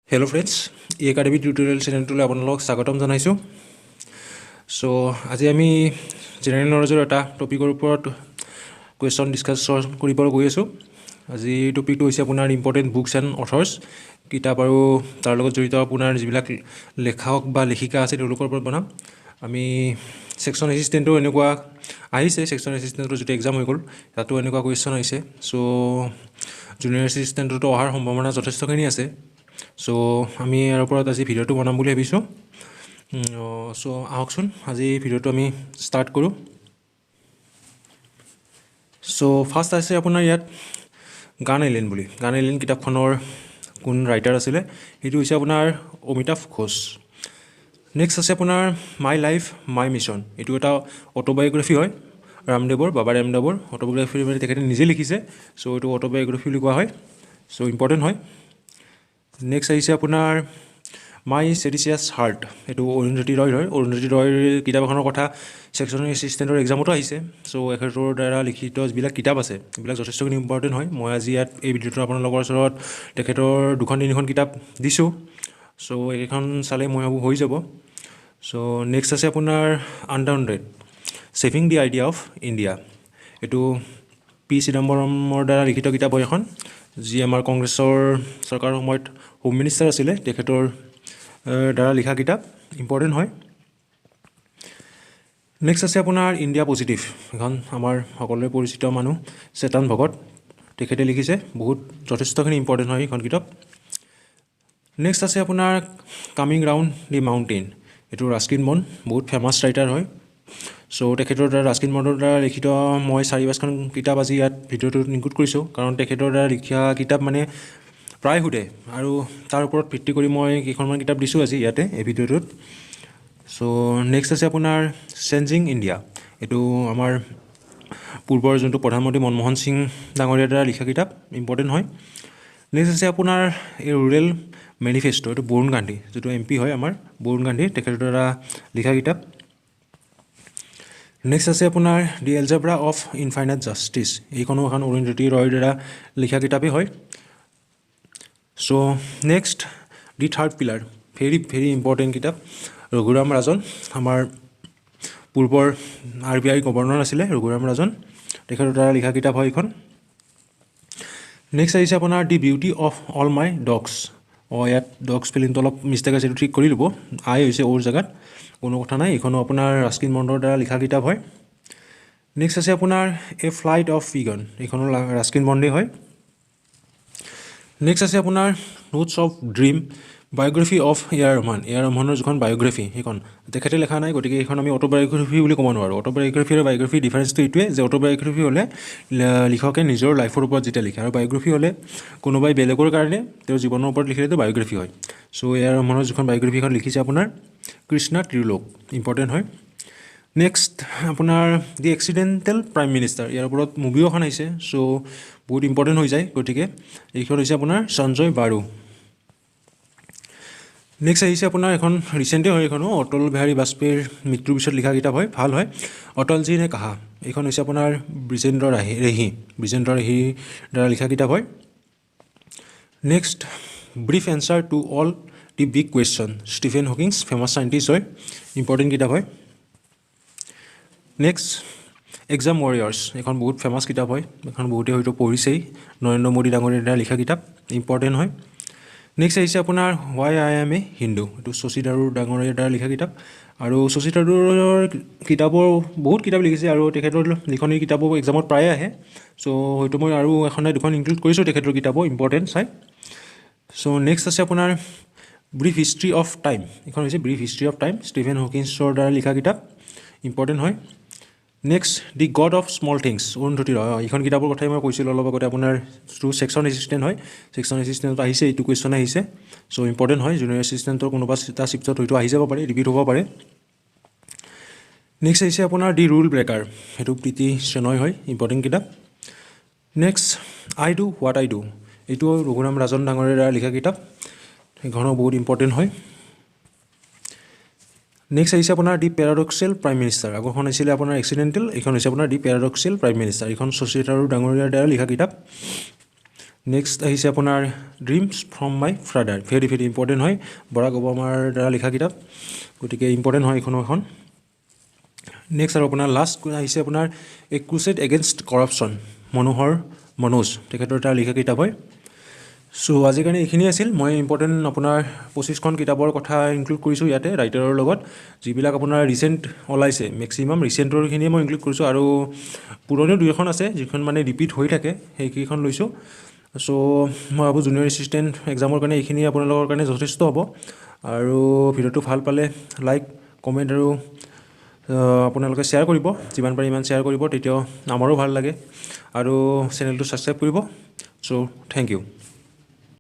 Hello friends, eAcademy tutorial channel to আপোনালোকক স্বাগতম জনাইছো। So আজি আমি জেনাৰেল নলেজৰ এটা টপিকৰ ওপৰত কোৱেশ্চন ডিসকাস কৰিব গৈ আছো। আজি টপিকটো হৈছে আপোনাৰ ইম্পৰ্টেন্ট বুকস এণ্ড অথৰ্স, কিতাপ আৰু তাৰ লগত জড়িত আপোনাৰ যিবিলাক লেখক বা লেখিকা আছে তেওঁলোকৰ ওপৰত বনাম। আমি সেকশন এসিস্টেন্টৰ এনেকুৱা আহিছে, সেকশন এসিস্টেন্টৰ যেটো এক্সাম হৈ গ'ল তাতো এনেকুৱা কোৱেশ্চন আহিছে। সো জুনিয়ৰ এসিস্টেন্টটো অহাৰ সম্ভাৱনা যথেষ্টখিনি আছে। সো আমি ইয়াৰ ওপৰত আজি ভিডিওটো বনাম বুলি ভাবিছো। সো আহকচোন আজি ভিডিওটো আমি স্টাৰ্ট কৰোঁ। সো ফাৰ্স্ট আছে আপোনাৰ ইয়াত গান আইলেণ্ড বুলি। গান আইলেণ্ড কিতাপখনৰ কোন ৰাইটাৰ আছিলে এইটো হৈছে আপোনাৰ অমিতাভ ঘোষ। নেক্সট আছে আপোনাৰ মাই লাইফ মাই মিছন, এইটো এটা অটোবায়োগ্ৰাফি হয় ৰামদেৱৰ, বাবা ৰামদেৱৰ অটোবায়োগ্ৰাফি মানে তেখেতে নিজে লিখিছে। সো এইটো অটোবায়োগ্ৰাফি বুলি কোৱা হয়, সো ইম্পৰ্টেণ্ট হয়। নেক্সট আহিছে আপোনাৰ মাই সেডিচিয়াছ হাৰ্ট, এইটো অৰুন্ধতী ৰয়ৰ হয়। অৰুন্ধতী ৰয়ৰ কিতাপ এখনৰ কথা সেকশন এসিস্টেন্টৰ এক্সামতো আহিছে। সো এখেতৰ দ্বাৰা লিখিত যিবিলাক কিতাপ আছে এইবিলাক যথেষ্টখিনি ইম্পৰ্টেণ্ট হয়। মই আজি ইয়াত এই ভিডিঅ'টো আপোনালোকৰ ওচৰত তেখেতৰ দুখন তিনিখন কিতাপ দিছোঁ। সো এইখন চালে মই ভাবোঁ হৈ যাব। সো নেক্সট আছে আপোনাৰ undaunted saving the idea of India, এইটো পি চিদাম্বৰমৰ দ্বাৰা লিখিত কিতাপ হয় এখন, যি আমাৰ কংগ্ৰেছৰ চৰকাৰৰ সময়ত হোম মিনিষ্টাৰ আছিলে, তেখেতৰ দ্বাৰা লিখা কিতাপ, ইম্পৰ্টেণ্ট হয়। নেক্সট আছে আপোনাৰ ইণ্ডিয়া পজিটিভ, এখন আমাৰ সকলোৰে পৰিচিত মানুহ চেতন ভগত, তেখেতে লিখিছে, বহুত যথেষ্টখিনি ইম্পৰ্টেণ্ট হয় এইখন কিতাপ। নেক্সট আছে আপোনাৰ কামিং ৰাউণ্ড দি মাউণ্টেইন, এইটো ৰাস্কিন বণ্ড, বহুত ফেমাছ ৰাইটাৰ হয়। সো তেখেতৰ দ্বাৰা ৰাস্কিন বণ্ডৰ দ্বাৰা লিখিত মই 4-5খন কিতাপ আজি ইয়াত ভিডিঅ'টোত ইনক্লুড কৰিছোঁ, কাৰণ তেখেতৰ দ্বাৰা লিখা কিতাপ মানে প্ৰায় সোধে আৰু তাৰ ওপৰত ভিত্তি কৰি মই কেইখনমান কিতাপ দিছোঁ আজি ইয়াতে এই ভিডিঅ'টোত। সো নেক্সট আছে আপোনাৰ চেঞ্জিং ইণ্ডিয়া, এইটো আমাৰ পূৰ্বৰ যোনটো প্ৰধানমন্ত্ৰী মনমোহন সিং ডাঙৰীয়াৰ দ্বাৰা লিখা কিতাপ, ইম্পৰ্টেণ্ট হয়। নেক্সট আছে আপোনাৰ এই ৰুৰেল মেনিফেষ্টো, এইটো বৰুণ গান্ধী, যিটো MP হয় আমাৰ বৰুণ গান্ধী, তেখেতৰ দ্বাৰা লিখা কিতাপ। নেক্সট আছে আপোনাৰ দি এলজেব্ৰা অফ ইনফাইনাইট জাষ্টিছ, এইখনো এখন অৰুন্ধতী ৰয়ৰ দ্বাৰা লিখা কিতাপেই হয়। সো নেক্সট দি থাৰ্ড পিলাৰ, ভেৰি ইম্পৰ্টেণ্ট কিতাপ, ৰঘুৰাম ৰাজন, আমাৰ পূৰ্বৰ RBI গভৰ্ণৰ আছিলে ৰঘুৰাম ৰাজন, তেখেতৰ দ্বাৰা লিখা কিতাপ হয় এইখন। নেক্সট আহিছে আপোনাৰ দি beauty of all my dogs, ইয়াত ডগ স্পেলিংটো অলপ মিষ্টেক আছে, এইটো ঠিক কৰি ল'ব, আই হৈছে ওৰ জেগাত, কোনো কথা নাই, এইখনো আপোনাৰ ৰাস্কিন বণ্ডৰ দ্বাৰা লিখা কিতাপ হয়। নেক্সট আছে আপোনাৰ এ ফ্লাইট অফ ফিগন, এইখনো ৰাস্কিন বণ্ডেই হয়। নেক্সট আছে আপোনাৰ notes of dream, biography of ৰহমানৰ যিখন বায়োগ্ৰাফি সেইখন তেখেতে লেখা নাই, গতিকে এইখন আমি অটোবায়োগ্ৰাফি বুলি ক'ব নোৱাৰোঁ। অটোবায়োগ্ৰাফি আৰু বায়োগ্ৰাফি ডিফাৰেঞ্চটো এইটোৱে যে অটোবায়োগ্ৰাফি হ'লে লিখকে নিজৰ লাইফৰ ওপৰত যেতিয়া লিখে, আৰু বায়োগ্ৰাফি হ'লে কোনোবাই বেলেগৰ কাৰণে তেওঁৰ জীৱনৰ ওপৰত লিখিলেতো বায়োগ্ৰাফি হয়। সো ৰহমানৰ যিখন বায়োগ্ৰাফিখন লিখিছে আপোনাৰ কৃষ্ণা ত্ৰিলোক, ইম্পৰ্টেণ্ট হয়। নেক্সট আপোনাৰ দি এক্সিডেণ্টেল প্ৰাইম মিনিষ্টাৰ, ইয়াৰ ওপৰত মুভিও এখন আহিছে, সো বহুত ইম্পৰ্টেণ্ট হৈ যায়, গতিকে এইখন হৈছে আপোনাৰ সঞ্জয় বাৰু। নেক্সট আহিছে আপোনাৰ এখন ৰিচেণ্টে হয়, এইখনো অটল বিহাৰী বাজপেয়ীৰ মৃত্যুৰ পিছত লিখা কিতাপ হয়, ভাল হয়, অটলজী নে কাহা, এইখন হৈছে আপোনাৰ ব্ৰিজেন্দ্ৰ ৰেহিৰ দ্বাৰা লিখা কিতাপ হয়। Next brief answer to all the big question, Stephen Hawkins, famous scientist হয়, ইম্পৰ্টেণ্ট কিতাপ হয়। নেক্সট এক্সাম ৱাৰিয়াৰ্ছ, এখন বহুত ফেমাছ কিতাপ হয়, এখন বহুতে হয়তো পঢ়িছেই, নৰেন্দ্ৰ মোদী ডাঙৰীয়াৰ দ্বাৰা লিখা কিতাপ, ইম্পৰ্টেণ্ট হয়। নেক্সট আহিছে আপোনাৰ হোৱাই আই এম এ হিন্দু, এইটো শশী থাৰুৰ ডাঙৰীয়াৰ দ্বাৰা লিখা কিতাপ, আৰু শশী থাৰুৰৰ কিতাপৰ বহুত কিতাপ লিখিছে, আৰু তেখেতৰ লিখনি কিতাপো এক্সামত প্ৰায়ে আহে। সো হয়তো মই আৰু এখন দুখন ইনক্লুড কৰিছোঁ তেখেতৰ কিতাপো, ইম্পৰ্টেণ্ট চাই। সো নেক্সট আছে আপোনাৰ ব্ৰিফ হিষ্ট্ৰী অফ টাইম, এইখন হৈছে brief history of time, Stephen হকিংছৰ দ্বাৰা লিখা কিতাপ, ইম্পৰ্টেণ্ট হয়। Next the God of small things, Arundhati Roy, এইখন কিতাপৰ কথাই মই কৈছিলোঁ অলপ আগতে, আপোনাৰ থ্ৰু সেকশন এছিষ্টেণ্ট হয়, সেকশন এছিষ্টেণ্টত আহিছে, এইটো কুৱেশ্যন আহিছে, সো ইম্পৰ্টেণ্ট হয়। জুনিয়ৰ এছিষ্টেণ্টৰ কোনোবা এটা চিপ্টত হয়তো আহি যাব পাৰে, ৰিপিট হ'ব পাৰে। নেক্সট আহিছে আপোনাৰ দি ৰুল ব্ৰেকাৰ, সেইটো প্ৰীতি সেনয় হয়, ইম্পৰ্টেণ্ট কিতাপ। Next I do what I do, এইটো ৰঘুৰাম ৰাজন ডাঙৰীয়াৰ দ্বাৰা লিখা কিতাপ, সেইখনো বহুত ইম্পৰ্টেণ্ট হয়। নেক্সট আহিছে আপোনাৰ দি পেৰাডক্সেল প্ৰাইম মিনিষ্টাৰ, আগৰখন আছিলে আপোনাৰ এক্সিডেণ্টেল, এইখন হৈছে আপোনাৰ দি পেৰাডক্সেল প্ৰাইম মিনিষ্টাৰ, এইখন শশী থাৰুৰ ডাঙৰীয়াৰ দ্বাৰা লিখা কিতাপ। নেক্সট আহিছে আপোনাৰ dreams from my father, very very important হয়, বৰাক ওবামাৰ দ্বাৰা লিখা কিতাপ, গতিকে ইম্পৰ্টেণ্ট হয় এইখনো এখন। নেক্সট আৰু আপোনাৰ লাষ্ট আহিছে আপোনাৰ এ ক্ৰুছেড এগেইনষ্ট কৰাপশ্যন, মনোজ তেখেতৰ দ্বাৰা লিখা কিতাপ হয়। চ' আজিৰ কাৰণে এইখিনি আছিল। মই ইম্পৰ্টেণ্ট আপোনাৰ 25খন কিতাপৰ কথা ইনক্লুড কৰিছোঁ ইয়াতে ৰাইটাৰৰ লগত, যিবিলাক আপোনাৰ ৰিচেণ্ট ওলাইছে, মেক্সিমাম ৰিচেণ্টৰখিনিয়ে মই ইনক্লুড কৰিছোঁ, আৰু পুৰণিও 2 এখন আছে যিখন মানে ৰিপিট হৈ থাকে, সেইকেইখন লৈছোঁ। চ' মই ভাবোঁ জুনিয়ৰ এছিষ্টেণ্ট এক্সামৰ কাৰণে এইখিনি আপোনালোকৰ কাৰণে যথেষ্ট হ'ব। আৰু ভিডিঅ'টো ভাল পালে লাইক, কমেণ্ট আৰু আপোনালোকে শ্বেয়াৰ কৰিব, যিমান পাৰে ইমান শ্বেয়াৰ কৰিব, তেতিয়াও আমাৰো ভাল লাগে। আৰু চেনেলটো ছাবস্ক্ৰাইব কৰিব। চ' থেংক ইউ।